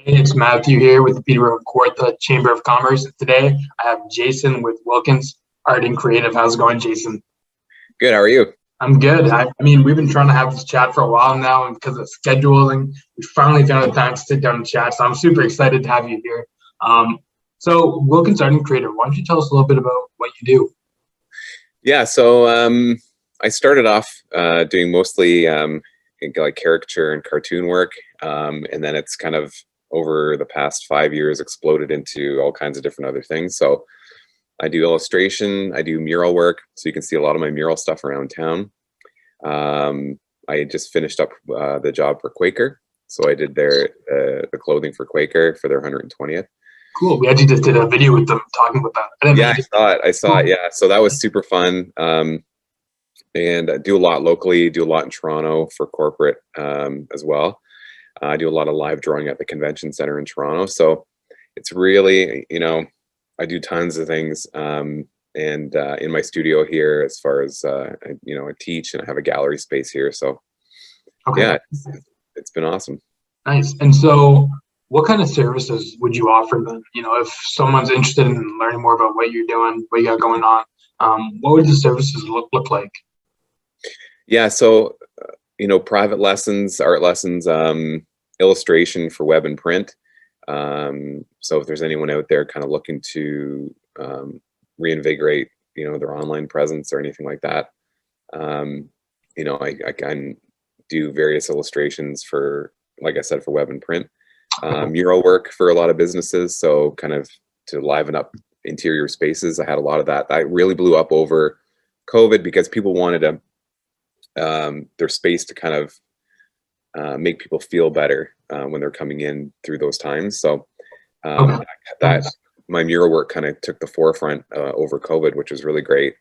Hey, it's Matthew here with the Peterborough Kawartha Chamber of Commerce. Today, I have Jason with Wilkins Art and Creative. How's it going, Jason? Good. How are you? I'm good. I mean, we've been trying to have this chat for a while now, and because of scheduling, we finally found the time to sit down and chat. So I'm super excited to have you here. So Wilkins Art and Creative, why don't you tell us a little bit about what you do? Yeah. So I started off doing mostly like caricature and cartoon work, and then it's kind of over the past 5 years exploded into all kinds of different other things. So I do illustration, I do mural work, so you can see a lot of my mural stuff around town. I just finished up the job for Quaker, so I did the clothing for Quaker for their 120th. Cool. We actually just did a video with them talking about that. Yeah, I saw it. Yeah, so that was super fun. And I do a lot locally, do a lot in Toronto for corporate as well. I do a lot of live drawing at the convention center in Toronto. So it's really, I do tons of things. And in my studio here, as far as, I teach and I have a gallery space here. So Okay. yeah, it's been awesome. Nice. And so, what kind of services would you offer them? If someone's interested in learning more about what you're doing, what you got going on, what would the services look like? Yeah. So, private lessons, art lessons, illustration for web and print. So if there's anyone out there kind of looking to reinvigorate, their online presence or anything like that, I can do various illustrations for, like I said, for web and print. Mural work for a lot of businesses, so kind of to liven up interior spaces. I had a lot of that. That really blew up over COVID because people wanted their space to kind of make people feel better when they're coming in through those times. So that my mural work kind of took the forefront over COVID, which was really great.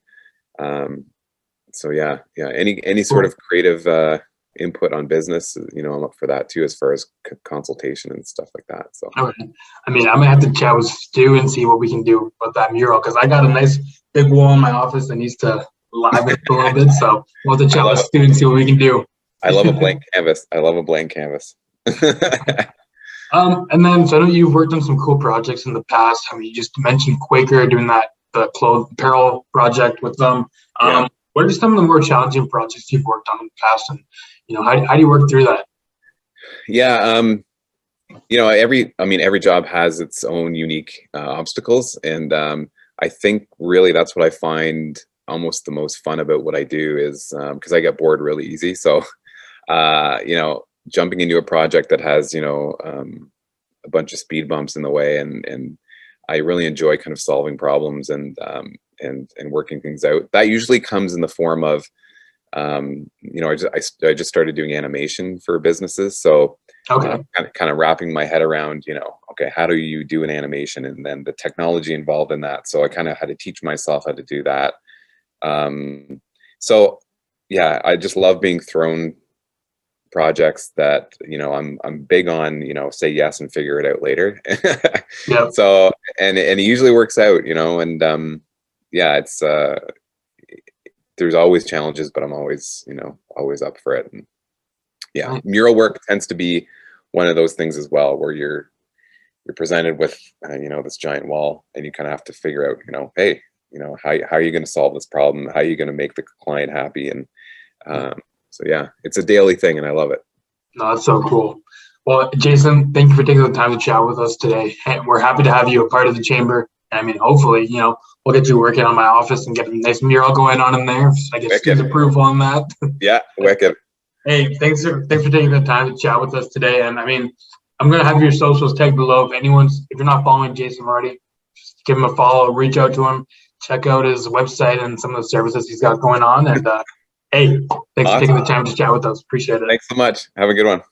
So yeah, any sort of creative input on business, I'm up for that too, as far as consultation and stuff like that. So Okay. I mean, I'm gonna have to chat with Stu and see what we can do about that mural because I got a nice big wall in my office that needs to liven it a little bit. So we'll have to chat with Stu and see what we can do. I love a blank canvas. I love a blank canvas. And then, so I know you've worked on some cool projects in the past. I mean, you just mentioned Quaker doing the clothes apparel project with them. Yeah. What are some of the more challenging projects you've worked on in the past, and how do you work through that? Yeah, every job has its own unique obstacles, and I think really that's what I find almost the most fun about what I do is because I get bored really easy. So, jumping into a project that has a bunch of speed bumps in the way, and I really enjoy kind of solving problems and working things out. That usually comes in the form of I just started doing animation for businesses, so Okay. kind of wrapping my head around okay, how do you do an animation, and then the technology involved in that. So I kind of had to teach myself how to do that. So yeah, I just love being thrown projects that I'm big on, say yes and figure it out later. Yeah. So and it usually works out, and yeah, it's there's always challenges, but I'm always always up for it. And yeah, Right. mural work tends to be one of those things as well, where you're presented with this giant wall, and you kind of have to figure out hey, how are you going to solve this problem, how are you going to make the client happy. And so yeah, it's a daily thing, and I love it. No, that's so cool. Well, Jason, thank you for taking the time to chat with us today. And we're happy to have you a part of the chamber. I mean, hopefully, we'll get you working on my office and get a nice mural going on in there. I get Stu's approval on that. Yeah, wicked. Hey, thanks for taking the time to chat with us today. And I mean, I'm gonna have your socials tagged below. If you're not following Jason already, just give him a follow, reach out to him, check out his website and some of the services he's got going on. And hey, thanks for taking the time to chat with us. Appreciate it. Thanks so much. Have a good one.